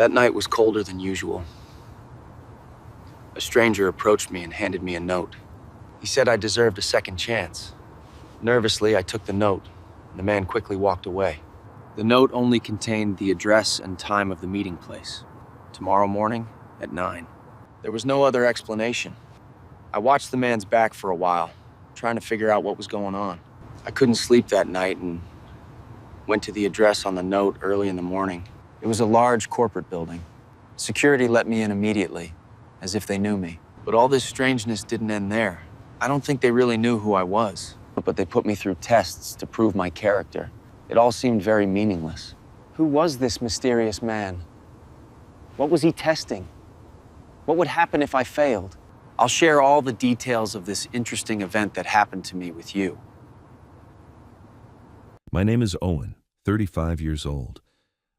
That night was colder than usual. A stranger approached me and handed me a note. He said I deserved a second chance. Nervously, I took the note, and the man quickly walked away. The note only contained the address and time of the meeting place. Tomorrow morning at 9. There was no other explanation. I watched the man's back for a while, trying to figure out what was going on. I couldn't sleep that night and went to the address on the note early in the morning. It was a large corporate building. Security let me in immediately, as if they knew me. But all this strangeness didn't end there. I don't think they really knew who I was, but they put me through tests to prove my character. It all seemed very meaningless. Who was this mysterious man? What was he testing? What would happen if I failed? I'll share all the details of this interesting event that happened to me with you. My name is Owen, 35 years old.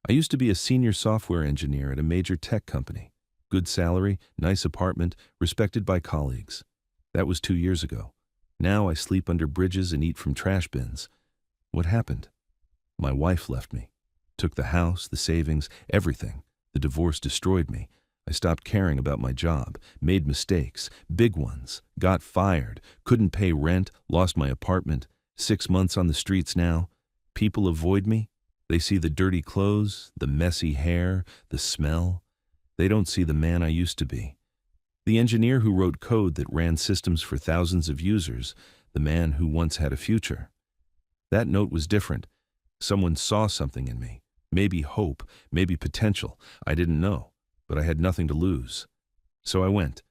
I used to be a senior software engineer at a major tech company. Good salary, nice apartment, respected by colleagues. That was 2 years ago. Now I sleep under bridges and eat from trash bins. What happened? My wife left me. Took the house, the savings, everything. The divorce destroyed me. I stopped caring about my job, made mistakes, big ones, got fired, couldn't pay rent, lost my apartment. 6 months on the streets now. People avoid me. They see the dirty clothes, the messy hair, the smell. They don't see the man I used to be. The engineer who wrote code that ran systems for thousands of users, the man who once had a future. That note was different. Someone saw something in me. Maybe hope, maybe potential. I didn't know, but I had nothing to lose. So I went.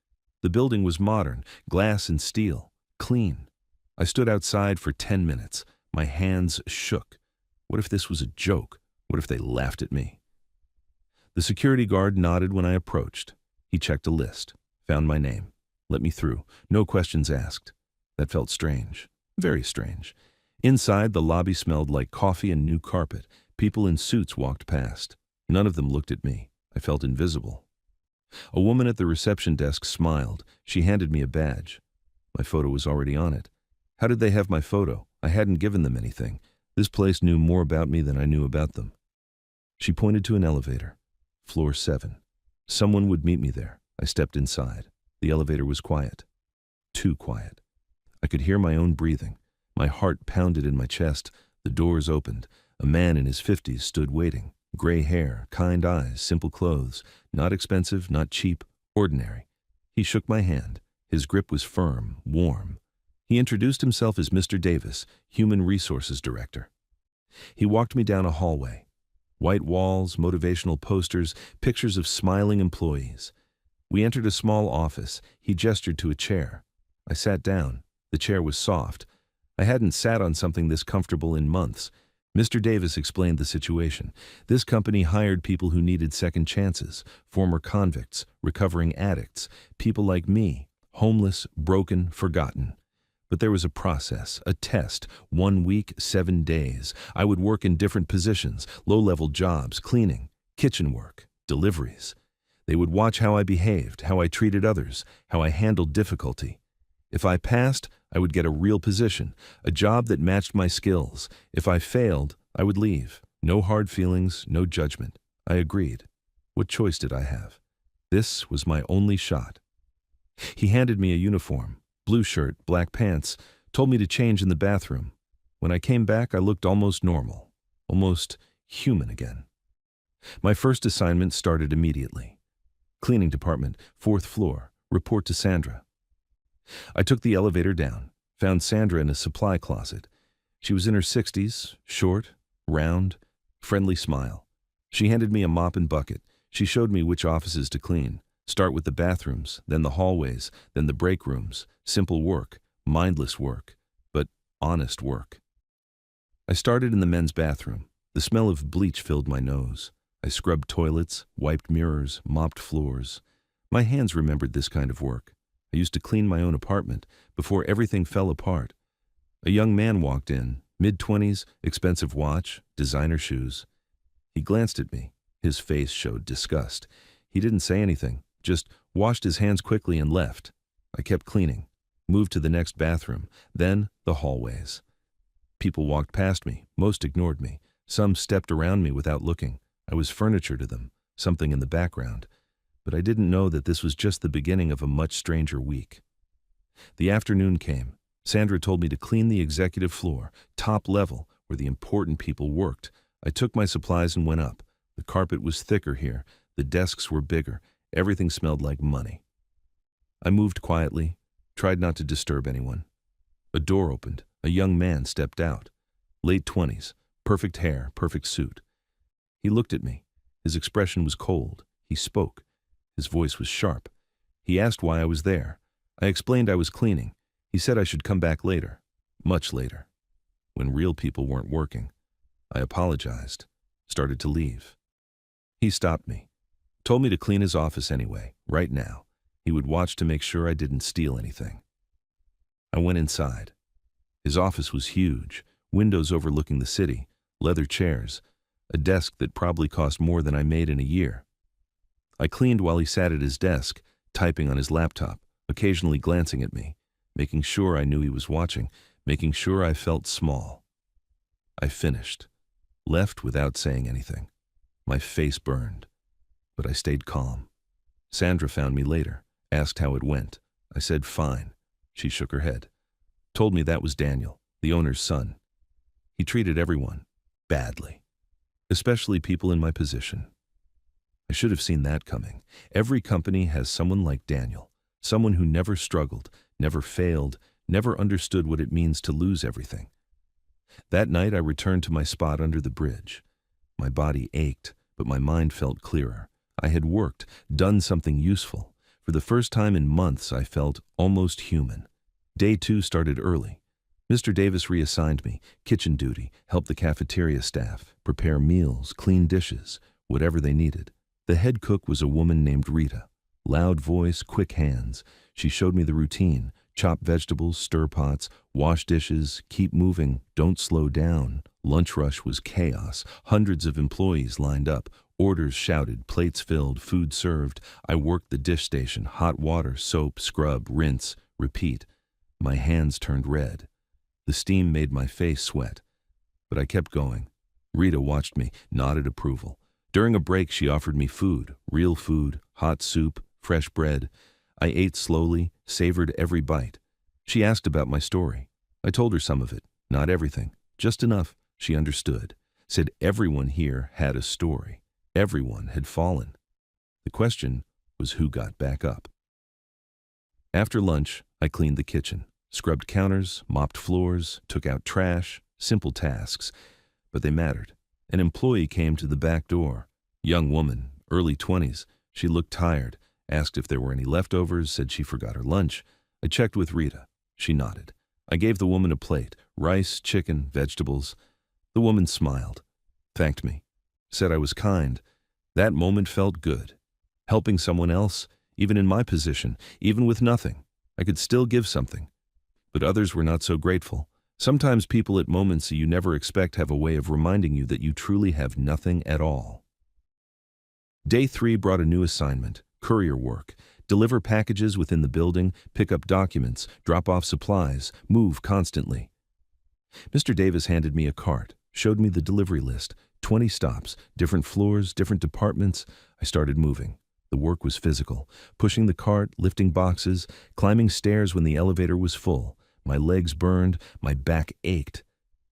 The building was modern, glass and steel, clean. I stood outside for 10 minutes. My hands shook. What if this was a joke? What if they laughed at me? The security guard nodded when I approached. He checked a list, found my name, let me through. No questions asked. That felt strange, very strange. Inside, the lobby smelled like coffee and new carpet. People in suits walked past. None of them looked at me. I felt invisible. A woman at the reception desk smiled. She handed me a badge. My photo was already on it. How did they have my photo? I hadn't given them anything. This place knew more about me than I knew about them. She pointed to an elevator. Floor 7. Someone would meet me there. I stepped inside. The elevator was quiet. Too quiet. I could hear my own breathing. My heart pounded in my chest. The doors opened. A man in his 50s stood waiting. Gray hair, kind eyes, simple clothes. Not expensive, not cheap, ordinary. He shook my hand. His grip was firm, warm. He introduced himself as Mr. Davis, Human Resources Director. He walked me down a hallway. White walls, motivational posters, pictures of smiling employees. We entered a small office. He gestured to a chair. I sat down. The chair was soft. I hadn't sat on something this comfortable in months. Mr. Davis explained the situation. This company hired people who needed second chances, former convicts, recovering addicts, people like me, homeless, broken, forgotten. But there was a process, a test, 1 week, 7 days. I would work in different positions, low-level jobs, cleaning, kitchen work, deliveries. They would watch how I behaved, how I treated others, how I handled difficulty. If I passed, I would get a real position, a job that matched my skills. If I failed, I would leave. No hard feelings, no judgment. I agreed. What choice did I have? This was my only shot. He handed me a uniform. Blue shirt, black pants, told me to change in the bathroom. When I came back, I looked almost normal, almost human again. My first assignment started immediately. Cleaning department, 4th floor, report to Sandra. I took the elevator down, found Sandra in a supply closet. She was in her 60s, short, round, friendly smile. She handed me a mop and bucket. She showed me which offices to clean. Start with the bathrooms, then the hallways, then the break rooms. Simple work, mindless work, but honest work. I started in the men's bathroom. The smell of bleach filled my nose. I scrubbed toilets, wiped mirrors, mopped floors. My hands remembered this kind of work. I used to clean my own apartment before everything fell apart. A young man walked in, mid-20s, expensive watch, designer shoes. He glanced at me. His face showed disgust. He didn't say anything, just washed his hands quickly and left. I kept cleaning, moved to the next bathroom, then the hallways. People walked past me, most ignored me. Some stepped around me without looking. I was furniture to them. something in the background, but I didn't know that this was just the beginning of a much stranger week. The afternoon came. Sandra told me to clean the executive floor, top level, where the important people worked. I took my supplies and went up. The carpet was thicker here, the desks were bigger, everything smelled like money. I moved quietly, tried not to disturb anyone. A door opened. A young man stepped out. Late 20s, perfect hair, perfect suit. He looked at me. His expression was cold. He spoke. His voice was sharp. He asked why I was there. I explained I was cleaning. He said I should come back later, much later, when real people weren't working. I apologized, started to leave. He stopped me, told me to clean his office anyway, right now. He would watch to make sure I didn't steal anything. I went inside. His office was huge, windows overlooking the city, leather chairs, a desk that probably cost more than I made in a year. I cleaned while he sat at his desk, typing on his laptop, occasionally glancing at me, making sure I knew he was watching, making sure I felt small. I finished, left without saying anything. My face burned, but I stayed calm. Sandra found me later, asked how it went. I said fine. She shook her head, told me that was Daniel, the owner's son. He treated everyone badly, especially people in my position. I should have seen that coming. Every company has someone like Daniel, someone who never struggled, never failed, never understood what it means to lose everything. That night I returned to my spot under the bridge. My body ached, but my mind felt clearer. I had worked, done something useful. For the first time in months, I felt almost human. Day 2 started early. Mr. Davis reassigned me, kitchen duty, help the cafeteria staff, prepare meals, clean dishes, whatever they needed. The head cook was a woman named Rita. Loud voice, quick hands. She showed me the routine. Chop vegetables, stir pots, wash dishes, keep moving, don't slow down. Lunch rush was chaos. Hundreds of employees lined up. Orders shouted, plates filled, food served. I worked the dish station, hot water, soap, scrub, rinse, repeat. My hands turned red. The steam made my face sweat. But I kept going. Rita watched me, nodded approval. During a break, she offered me food, real food, hot soup, fresh bread. I ate slowly, savored every bite. She asked about my story. I told her some of it, not everything, just enough. She understood, said everyone here had a story. Everyone had fallen. The question was who got back up. After lunch, I cleaned the kitchen, scrubbed counters, mopped floors, took out trash, simple tasks, but they mattered. An employee came to the back door. Young woman, early 20s. She looked tired, asked if there were any leftovers, said she forgot her lunch. I checked with Rita. She nodded. I gave the woman a plate, rice, chicken, vegetables. The woman smiled, thanked me, said I was kind. That moment felt good. Helping someone else, even in my position, even with nothing, I could still give something. But others were not so grateful. Sometimes people at moments you never expect have a way of reminding you that you truly have nothing at all. Day 3 brought a new assignment, courier work. Deliver packages within the building, pick up documents, drop off supplies, move constantly. Mr. Davis handed me a cart, showed me the delivery list, 20 stops, different floors, different departments. I started moving. The work was physical, pushing the cart, lifting boxes, climbing stairs when the elevator was full. My legs burned, my back ached,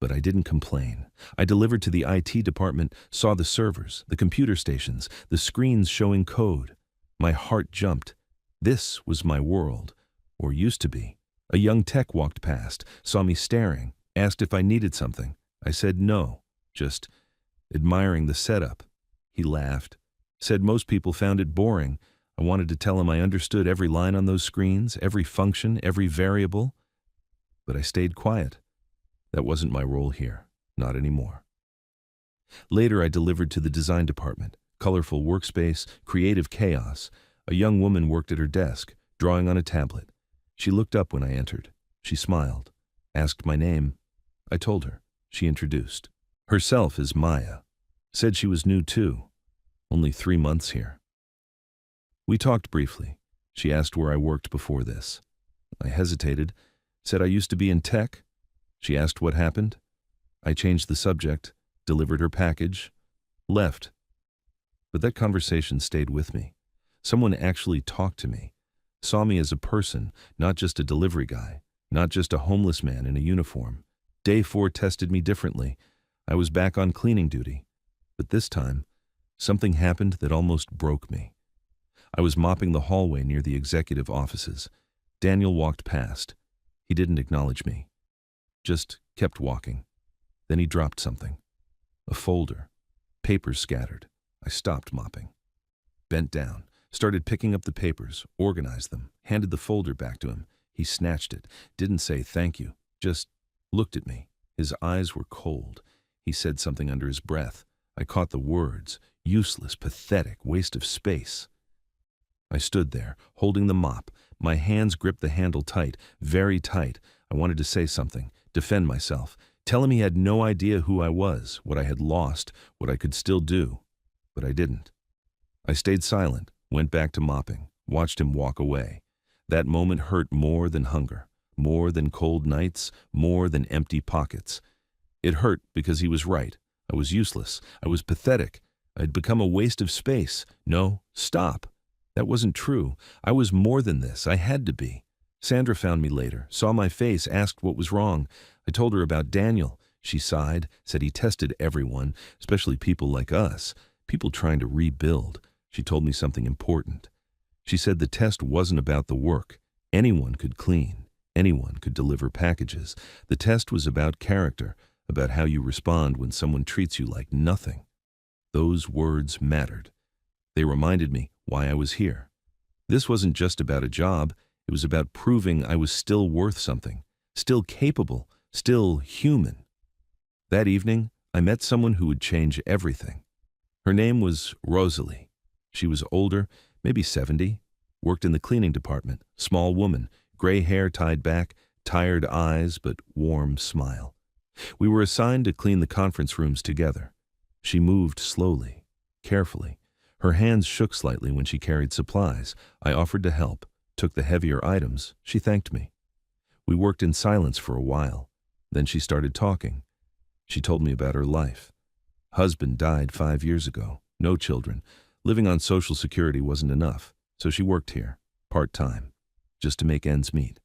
but I didn't complain. I delivered to the IT department, saw the servers, the computer stations, the screens showing code. My heart jumped. This was my world, or used to be. A young tech walked past, saw me staring, asked if I needed something. I said no, just admiring the setup. He laughed, said most people found it boring. I wanted to tell him I understood every line on those screens, every function, every variable. But I stayed quiet. That wasn't my role here, not anymore. Later, I delivered to the design department. Colorful workspace, creative chaos. A young woman worked at her desk, drawing on a tablet. She looked up when I entered. She smiled, asked my name. I told her. She introduced herself as Maya. Said she was new too. Only 3 months here. We talked briefly. She asked where I worked before this. I hesitated, said I used to be in tech. She asked what happened. I changed the subject, delivered her package, left. But that conversation stayed with me. Someone actually talked to me, saw me as a person, not just a delivery guy, not just a homeless man in a uniform. Day 4 tested me differently. I was back on cleaning duty. But this time, something happened that almost broke me. I was mopping the hallway near the executive offices. Daniel walked past. He didn't acknowledge me, just kept walking. Then he dropped something. A folder. Papers scattered. I stopped mopping. Bent down, started picking up the papers, organized them, handed the folder back to him. He snatched it, didn't say thank you, just looked at me. His eyes were cold. He said something under his breath. I caught the words. Useless, pathetic, waste of space. I stood there, holding the mop. My hands gripped the handle tight, very tight. I wanted to say something, defend myself, tell him he had no idea who I was, what I had lost, what I could still do. But I didn't. I stayed silent, went back to mopping, watched him walk away. That moment hurt more than hunger, more than cold nights, more than empty pockets. It hurt because he was right. I was useless. I was pathetic. I had become a waste of space. No, stop. That wasn't true. I was more than this. I had to be. Sandra found me later, saw my face, asked what was wrong. I told her about Daniel. She sighed, said he tested everyone, especially people like us, people trying to rebuild. She told me something important. She said the test wasn't about the work. Anyone could clean. Anyone could deliver packages. The test was about character, about how you respond when someone treats you like nothing. Those words mattered. They reminded me why I was here. This wasn't just about a job. It was about proving I was still worth something, still capable, still human. That evening, I met someone who would change everything. Her name was Rosalie. She was older, maybe 70, worked in the cleaning department, small woman, gray hair tied back, tired eyes, but warm smile. We were assigned to clean the conference rooms together. She moved slowly, carefully. Her hands shook slightly when she carried supplies. I offered to help, took the heavier items. She thanked me. We worked in silence for a while. Then she started talking. She told me about her life. Husband died 5 years ago, no children. Living on Social Security wasn't enough, so she worked here, part-time, just to make ends meet.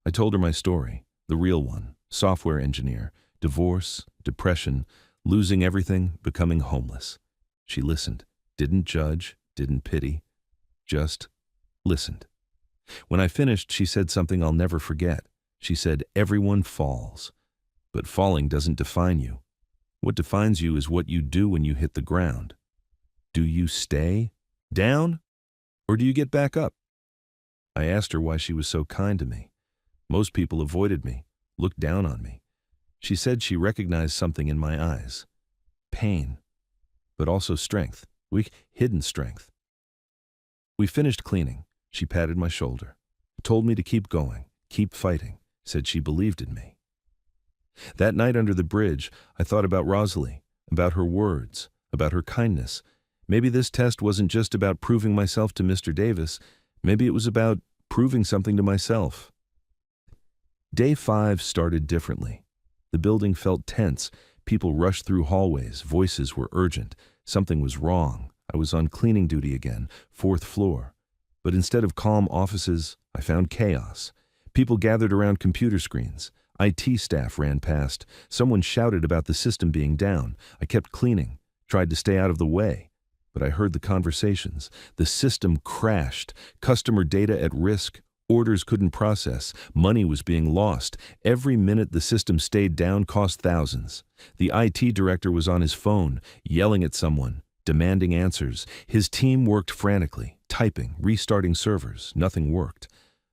I told her my story, the real one, software engineer, divorce, depression, losing everything, becoming homeless. She listened. Didn't judge, didn't pity, just listened. When I finished, she said something I'll never forget. She said, everyone falls, but falling doesn't define you. What defines you is what you do when you hit the ground. Do you stay down, or do you get back up? I asked her why she was so kind to me. Most people avoided me, looked down on me. She said she recognized something in my eyes. Pain, but also strength. Weak, hidden strength. We finished cleaning. She patted my shoulder, told me to keep going, keep fighting, said she believed in me. That night under the bridge, I thought about Rosalie, about her words, about her kindness. Maybe this test wasn't just about proving myself to Mr. Davis. Maybe it was about proving something to myself. Day 5 started differently. The building felt tense. People rushed through hallways. Voices were urgent. Something was wrong. I was on cleaning duty again, 4th floor. But instead of calm offices, I found chaos. People gathered around computer screens. IT staff ran past. Someone shouted about the system being down. I kept cleaning, tried to stay out of the way. But I heard the conversations. The system crashed. Customer data at risk. Orders couldn't process. Money was being lost. Every minute the system stayed down cost thousands. The IT director was on his phone, yelling at someone, demanding answers. His team worked frantically, typing, restarting servers. Nothing worked.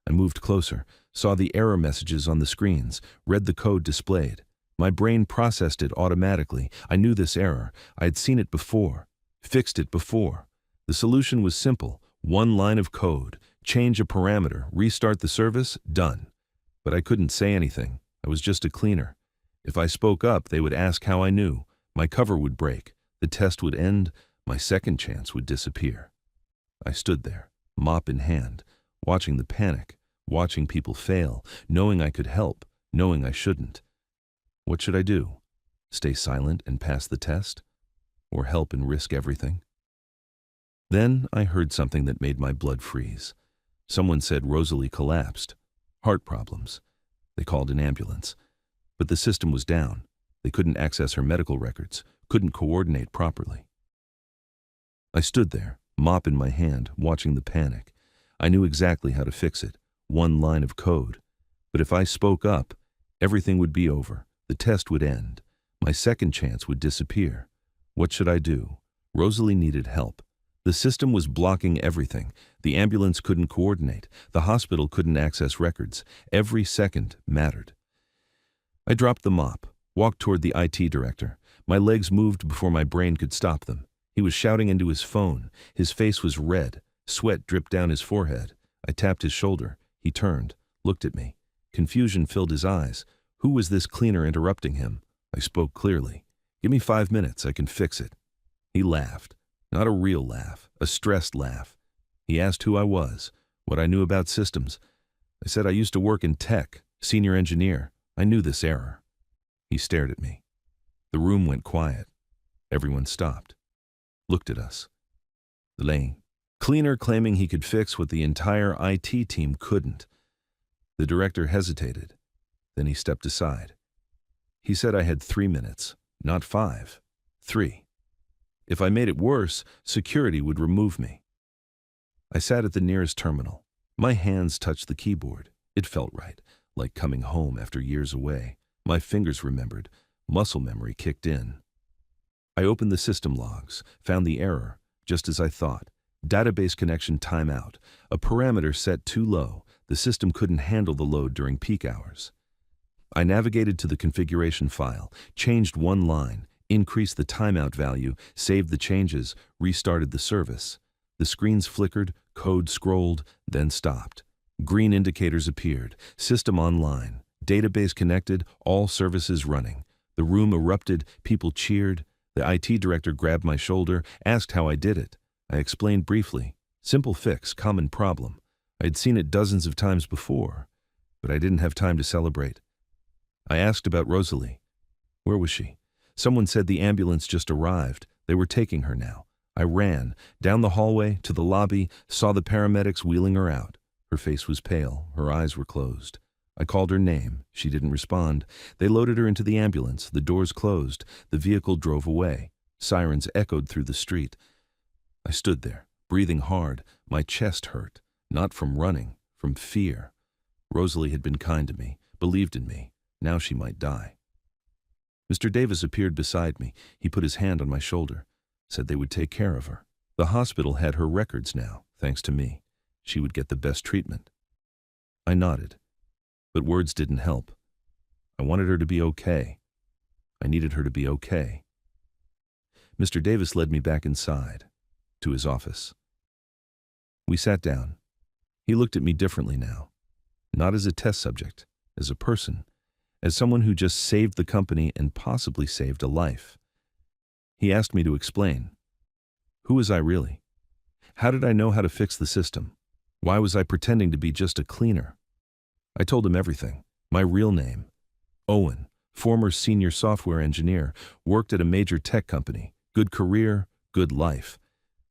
I moved closer, saw the error messages on the screens, read the code displayed. My brain processed it automatically. I knew this error. I had seen it before, fixed it before. The solution was simple. One line of code. Change a parameter, restart the service, done. But I couldn't say anything. I was just a cleaner. If I spoke up, they would ask how I knew. My cover would break. The test would end. My second chance would disappear. I stood there, mop in hand, watching the panic, watching people fail, knowing I could help, knowing I shouldn't. What should I do? Stay silent and pass the test? Or help and risk everything? Then I heard something that made my blood freeze. Someone said Rosalie collapsed. Heart problems. They called an ambulance. But the system was down. They couldn't access her medical records, couldn't coordinate properly. I stood there, mop in my hand, watching the panic. I knew exactly how to fix it, one line of code. But if I spoke up, everything would be over. The test would end. My second chance would disappear. What should I do? Rosalie needed help. The system was blocking everything. The ambulance couldn't coordinate. The hospital couldn't access records. Every second mattered. I dropped the mop, walked toward the IT director. My legs moved before my brain could stop them. He was shouting into his phone. His face was red. Sweat dripped down his forehead. I tapped his shoulder. He turned, looked at me. Confusion filled his eyes. Who was this cleaner interrupting him? I spoke clearly. Give me 5 minutes, I can fix it. He laughed. Not a real laugh, a stressed laugh. He asked who I was, what I knew about systems. I said I used to work in tech, senior engineer. I knew this error. He stared at me. The room went quiet. Everyone stopped. Looked at us. The cleaner claiming he could fix what the entire IT team couldn't. The director hesitated. Then he stepped aside. He said I had 3 minutes, not 5. 3. If I made it worse, security would remove me. I sat at the nearest terminal. My hands touched the keyboard. It felt right, like coming home after years away. My fingers remembered. Muscle memory kicked in. I opened the system logs, found the error, just as I thought. Database connection timeout. A parameter set too low. The system couldn't handle the load during peak hours. I navigated to the configuration file, changed one line, increased the timeout value, saved the changes, restarted the service. The screens flickered, code scrolled, then stopped. Green indicators appeared, system online, database connected, all services running. The room erupted, people cheered. The IT director grabbed my shoulder, asked how I did it. I explained briefly. Simple fix, common problem. I had seen it dozens of times before, but I didn't have time to celebrate. I asked about Rosalie. Where was she? Someone said the ambulance just arrived. They were taking her now. I ran, down the hallway, to the lobby, saw the paramedics wheeling her out. Her face was pale, her eyes were closed. I called her name. She didn't respond. They loaded her into the ambulance. The doors closed. The vehicle drove away. Sirens echoed through the street. I stood there, breathing hard. My chest hurt, not from running, from fear. Rosalie had been kind to me, believed in me. Now she might die. Mr. Davis appeared beside me. He put his hand on my shoulder, said they would take care of her. The hospital had her records now, thanks to me. She would get the best treatment. I nodded, but words didn't help. I wanted her to be okay. I needed her to be okay. Mr. Davis led me back inside, to his office. We sat down. He looked at me differently now, not as a test subject, as a person, as someone who just saved the company and possibly saved a life. He asked me to explain. Who was I really? How did I know how to fix the system? Why was I pretending to be just a cleaner? I told him everything. My real name. Owen, former senior software engineer, worked at a major tech company. Good career, good life.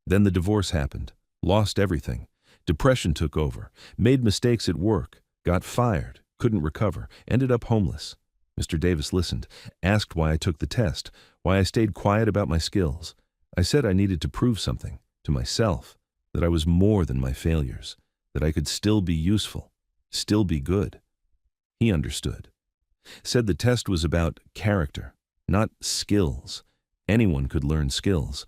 Then the divorce happened. Lost everything. Depression took over. Made mistakes at work. Got fired. Couldn't recover. Ended up homeless. Mr. Davis listened. Asked why I took the test. Why I stayed quiet about my skills. I said I needed to prove something. To myself. That I was more than my failures. That I could still be useful. Still be good. He understood. Said the test was about character, not skills. Anyone could learn skills.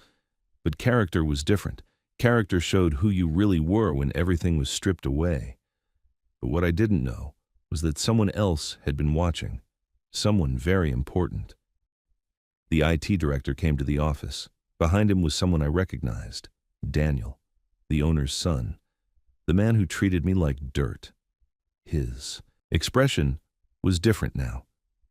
But character was different. Character showed who you really were when everything was stripped away. But what I didn't know was that someone else had been watching. Someone very important. The IT director came to the office. Behind him was someone I recognized. Daniel, the owner's son. The man who treated me like dirt. His expression was different now.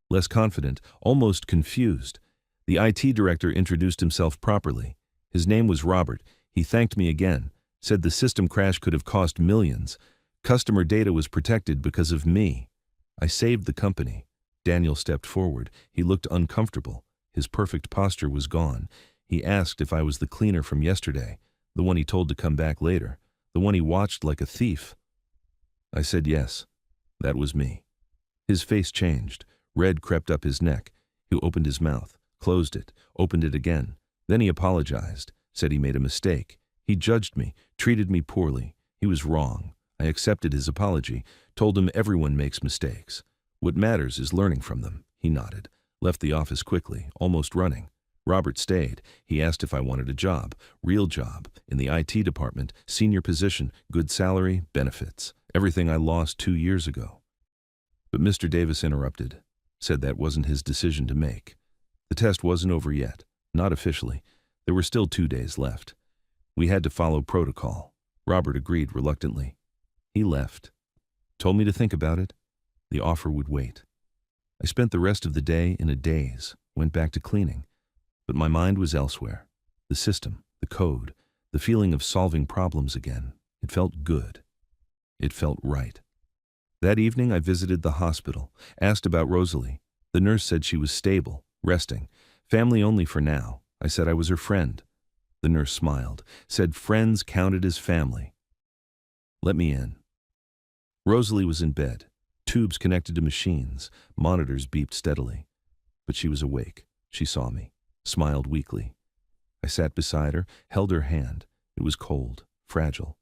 Less confident, almost confused. The IT director introduced himself properly. His name was Robert. He thanked me again, said the system crash could have cost millions. Customer data was protected because of me. I saved the company. Daniel stepped forward. He looked uncomfortable. His perfect posture was gone. He asked if I was the cleaner from yesterday. The one he told to come back later. The one he watched like a thief. I said yes. That was me. His face changed. Red crept up his neck. He opened his mouth, closed it, opened it again. Then he apologized, said he made a mistake. He judged me, treated me poorly. He was wrong. I accepted his apology, told him everyone makes mistakes. What matters is learning from them. He nodded, left the office quickly, almost running. Robert stayed. He asked if I wanted a job, real job, in the IT department, senior position, good salary, benefits, everything I lost 2 years ago. But Mr. Davis interrupted, said that wasn't his decision to make. The test wasn't over yet, not officially. There were still 2 days left. We had to follow protocol. Robert agreed reluctantly. He left. Told me to think about it. The offer would wait. I spent the rest of the day in a daze, went back to cleaning. But my mind was elsewhere. The system, the code, the feeling of solving problems again. It felt good. It felt right. That evening I visited the hospital, asked about Rosalie. The nurse said she was stable, resting, family only for now. I said I was her friend. The nurse smiled, said friends counted as family. Let me in. Rosalie was in bed, tubes connected to machines, monitors beeped steadily. But she was awake. She saw me, smiled weakly. I sat beside her, held her hand. It was cold, fragile.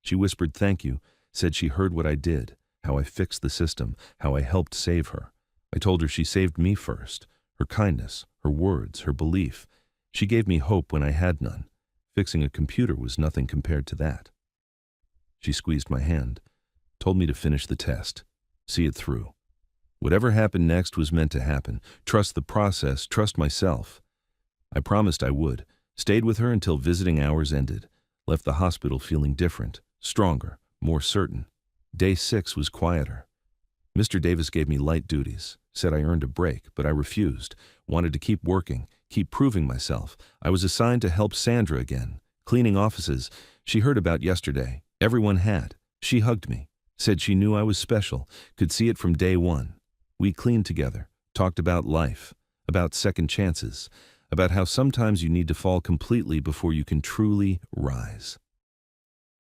She whispered thank you, said she heard what I did, how I fixed the system, how I helped save her. I told her she saved me first. Her kindness, her words, her belief. She gave me hope when I had none. Fixing a computer was nothing compared to that. She squeezed my hand, told me to finish the test, see it through. Whatever happened next was meant to happen. Trust the process, trust myself. I promised I would, stayed with her until visiting hours ended, left the hospital feeling different, stronger, more certain. Day 6 was quieter. Mr. Davis gave me light duties, said I earned a break, but I refused, wanted to keep working, keep proving myself. I was assigned to help Sandra again, cleaning offices she heard about yesterday. Everyone had. She hugged me, said she knew I was special, could see it from day one. We cleaned together, talked about life, about second chances, about how sometimes you need to fall completely before you can truly rise.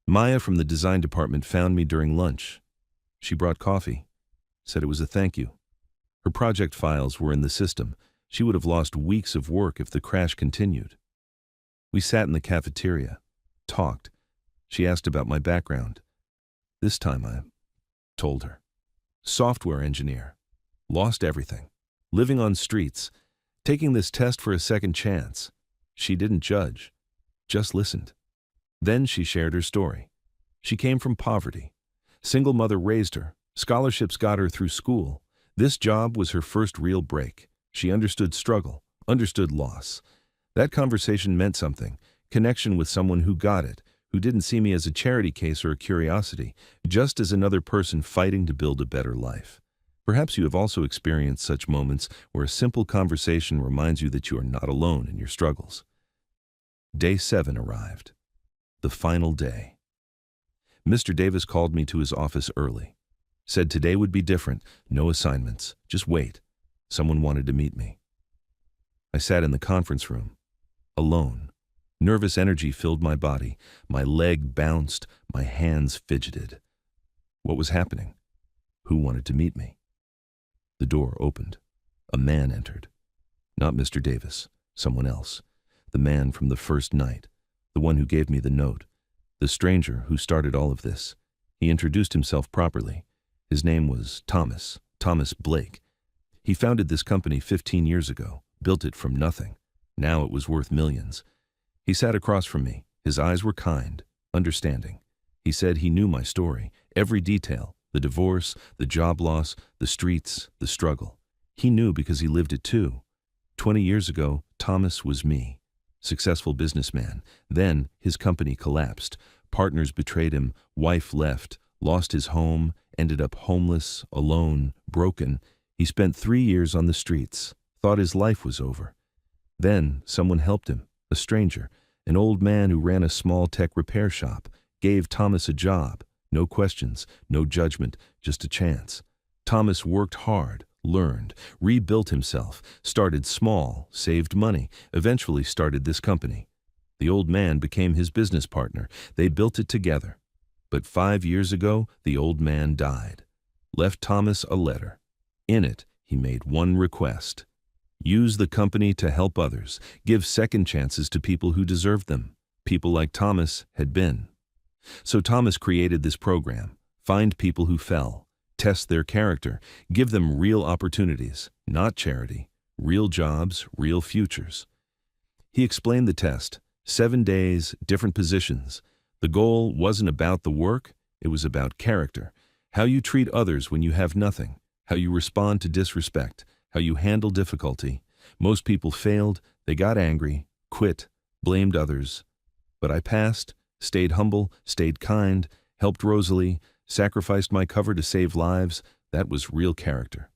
Maya from the design department found me during lunch. She brought coffee, said it was a thank you. Her project files were in the system. She would have lost weeks of work if the crash continued. We sat in the cafeteria, talked. She asked about my background. This time I told her. Software engineer. Lost everything. Living on streets. Taking this test for a second chance. She didn't judge, just listened. Then she shared her story. She came from poverty. Single mother raised her. Scholarships got her through school. This job was her first real break. She understood struggle, understood loss. That conversation meant something, connection with someone who got it, who didn't see me as a charity case or a curiosity, just as another person fighting to build a better life. Perhaps you have also experienced such moments where a simple conversation reminds you that you are not alone in your struggles. Day 7 arrived. The final day. Mr. Davis called me to his office early. Said today would be different, no assignments, just wait. Someone wanted to meet me. I sat in the conference room, alone. Nervous energy filled my body. My leg bounced, my hands fidgeted. What was happening? Who wanted to meet me? The door opened. A man entered. Not Mr. Davis, someone else. The man from the first night, the one who gave me the note, the stranger who started all of this. He introduced himself properly. His name was Thomas Blake. He founded this company 15 years ago, built it from nothing. Now it was worth millions. He sat across from me. His eyes were kind, understanding. He said he knew my story, every detail, the divorce, the job loss, the streets, the struggle. He knew because he lived it too. 20 years ago, Thomas was me. Successful businessman. Then his company collapsed. Partners betrayed him, wife left, lost his home, ended up homeless, alone, broken. He spent 3 years on the streets, thought his life was over. Then someone helped him, a stranger, an old man who ran a small tech repair shop, gave Thomas a job. No questions, no judgment, just a chance. Thomas worked hard, learned, rebuilt himself, started small, saved money, eventually started this company. The old man became his business partner. They built it together. But 5 years ago, the old man died. Left Thomas a letter. In it, he made one request. Use the company to help others. Give second chances to people who deserved them. People like Thomas had been. So Thomas created this program. Find people who fell. Test their character. Give them real opportunities, not charity. Real jobs, real futures. He explained the test. 7 days, different positions. The goal wasn't about the work, it was about character. How you treat others when you have nothing. How you respond to disrespect. How you handle difficulty. Most people failed, they got angry, quit, blamed others. But I passed, stayed humble, stayed kind, helped Rosalie, sacrificed my cover to save lives. That was real character.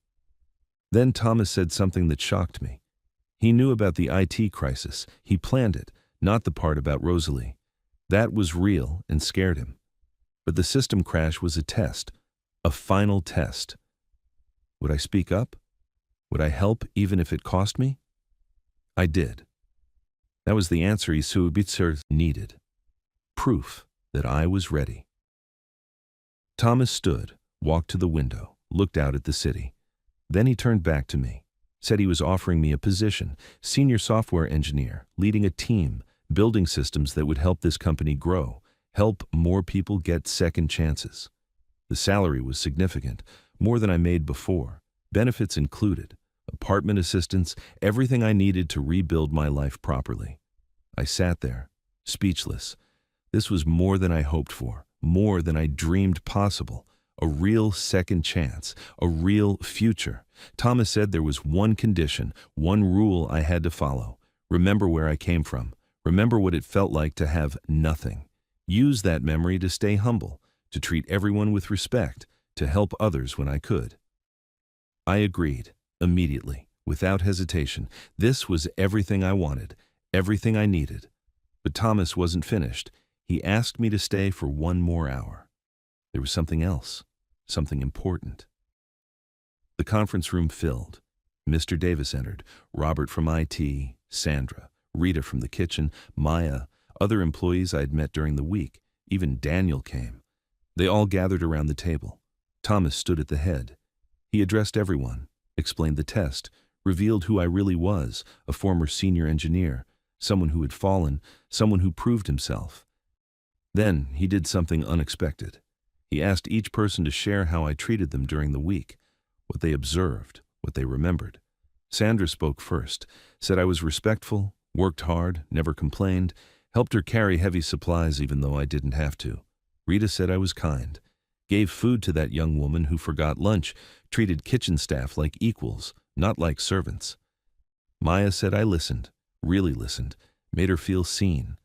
Then Thomas said something that shocked me. He knew about the IT crisis. He planned it, not the part about Rosalie. That was real and scared him. But the system crash was a test, a final test. Would I speak up? Would I help even if it cost me? I did. That was the answer Isubitser needed. Proof that I was ready. Thomas stood, walked to the window, looked out at the city. Then he turned back to me, said he was offering me a position, senior software engineer, leading a team, building systems that would help this company grow, help more people get second chances. The salary was significant, more than I made before, benefits included, apartment assistance, everything I needed to rebuild my life properly. I sat there, speechless. This was more than I hoped for, more than I dreamed possible. A real second chance, a real future. Thomas said there was one condition, one rule I had to follow. Remember where I came from. Remember what it felt like to have nothing. Use that memory to stay humble, to treat everyone with respect, to help others when I could. I agreed, immediately, without hesitation. This was everything I wanted, everything I needed. But Thomas wasn't finished. He asked me to stay for 1 more hour. There was something else, something important. The conference room filled. Mr. Davis entered, Robert from IT, Sandra, Rita from the kitchen, Maya, other employees I had met during the week. Even Daniel came. They all gathered around the table. Thomas stood at the head. He addressed everyone, explained the test, revealed who I really was, a former senior engineer, someone who had fallen, someone who proved himself. Then he did something unexpected. He asked each person to share how I treated them during the week, what they observed, what they remembered. Sandra spoke first, said I was respectful, worked hard, never complained, helped her carry heavy supplies even though I didn't have to. Rita said I was kind, gave food to that young woman who forgot lunch, treated kitchen staff like equals, not like servants. Maya said I listened, really listened, made her feel seen,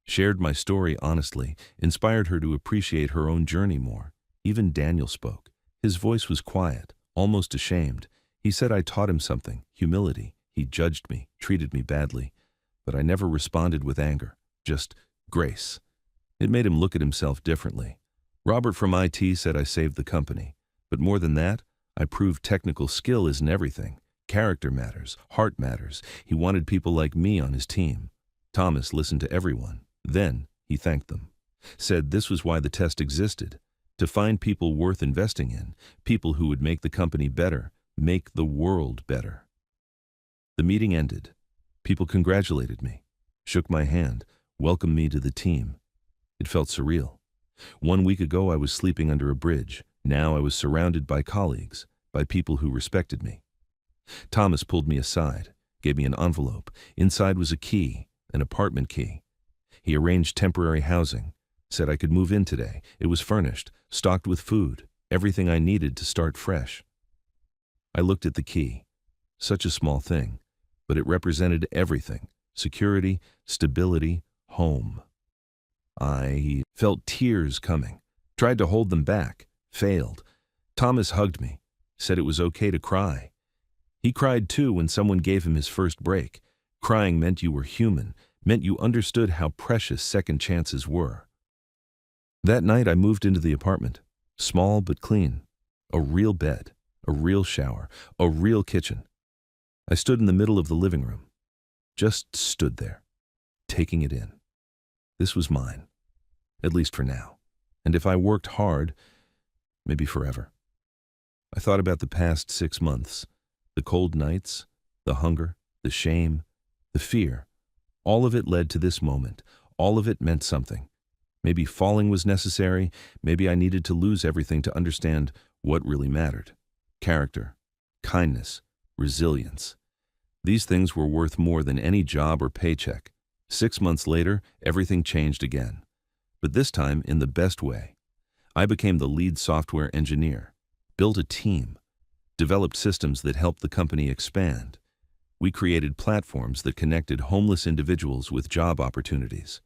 shared my story honestly, inspired her to appreciate her own journey more. Even Daniel spoke. His voice was quiet, almost ashamed. He said I taught him something, humility. He judged me, treated me badly. But I never responded with anger, just grace. It made him look at himself differently. Robert from IT said I saved the company. But more than that, I proved technical skill isn't everything. Character matters, heart matters. He wanted people like me on his team. Thomas listened to everyone. Then he thanked them. Said this was why the test existed. To find people worth investing in, people who would make the company better, make the world better. The meeting ended. People congratulated me, shook my hand, welcomed me to the team. It felt surreal. 1 week ago I was sleeping under a bridge. Now I was surrounded by colleagues, by people who respected me. Thomas pulled me aside, gave me an envelope. Inside was a key, an apartment key. He arranged temporary housing, said I could move in today. It was furnished, stocked with food, everything I needed to start fresh. I looked at the key. Such a small thing, but it represented everything: security, stability, home. I felt tears coming, tried to hold them back, failed. Thomas hugged me, said it was okay to cry. He cried too when someone gave him his first break. Crying meant you were human, meant you understood how precious second chances were. That night I moved into the apartment, small but clean. A real bed, a real shower, a real kitchen. I stood in the middle of the living room, just stood there, taking it in. This was mine, at least for now. And if I worked hard, maybe forever. I thought about the past 6 months, the cold nights, the hunger, the shame, the fear. All of it led to this moment. All of it meant something. Maybe falling was necessary. Maybe I needed to lose everything to understand what really mattered. Character, kindness, resilience. These things were worth more than any job or paycheck. 6 months later, everything changed again. But this time in the best way. I became the lead software engineer, built a team, developed systems that helped the company expand. We created platforms that connected homeless individuals with job opportunities.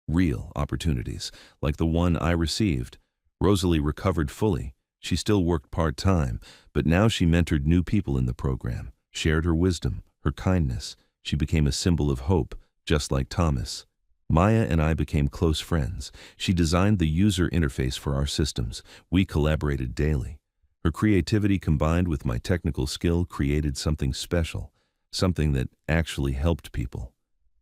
Real opportunities, like the one I received. Rosalie recovered fully. She still worked part-time, but now she mentored new people in the program, shared her wisdom, her kindness. She became a symbol of hope, just like Thomas. Maya and I became close friends. She designed the user interface for our systems. We collaborated daily. Her creativity combined with my technical skill created something special, something that actually helped people.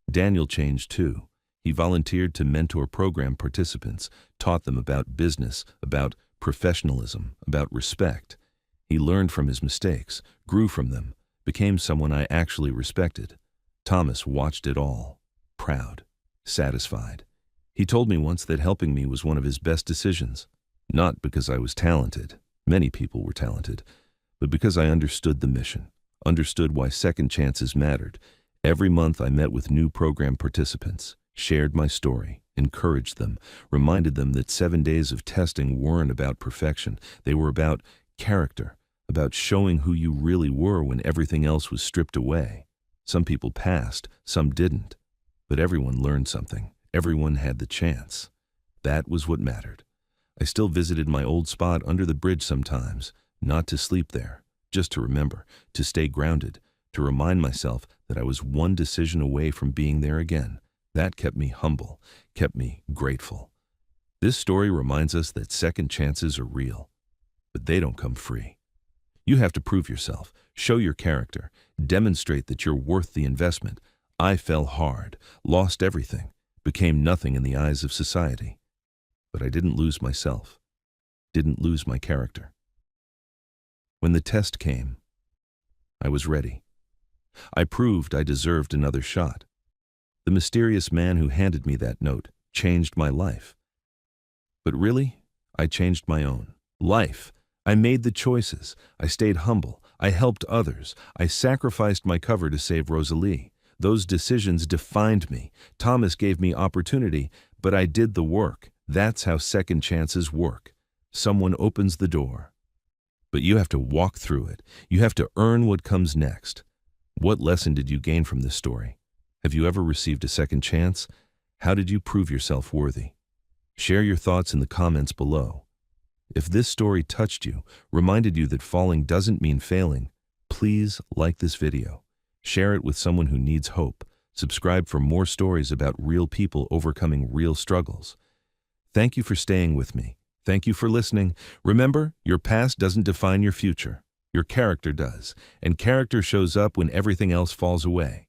Daniel changed too. He volunteered to mentor program participants, taught them about business, about professionalism, about respect. He learned from his mistakes, grew from them, became someone I actually respected. Thomas watched it all, proud, satisfied. He told me once that helping me was one of his best decisions, not because I was talented. Many people were talented, but because I understood the mission, understood why second chances mattered. Every month I met with new program participants, shared my story, encouraged them, reminded them that 7 days of testing weren't about perfection. They were about character, about showing who you really were when everything else was stripped away. Some people passed, some didn't, but everyone learned something. Everyone had the chance. That was what mattered. I still visited my old spot under the bridge sometimes, not to sleep there, just to remember, to stay grounded, to remind myself that I was one decision away from being there again. That kept me humble, kept me grateful. This story reminds us that second chances are real, but they don't come free. You have to prove yourself, show your character, demonstrate that you're worth the investment. I fell hard, lost everything, became nothing in the eyes of society. But I didn't lose myself, didn't lose my character. When the test came, I was ready. I proved I deserved another shot. The mysterious man who handed me that note changed my life. But really, I changed my own life. I made the choices. I stayed humble. I helped others. I sacrificed my cover to save Rosalie. Those decisions defined me. Thomas gave me opportunity, but I did the work. That's how second chances work. Someone opens the door, but you have to walk through it. You have to earn what comes next. What lesson did you gain from this story? Have you ever received a second chance? How did you prove yourself worthy? Share your thoughts in the comments below. If this story touched you, reminded you that falling doesn't mean failing, please like this video. Share it with someone who needs hope. Subscribe for more stories about real people overcoming real struggles. Thank you for staying with me. Thank you for listening. Remember, your past doesn't define your future. Your character does, and character shows up when everything else falls away.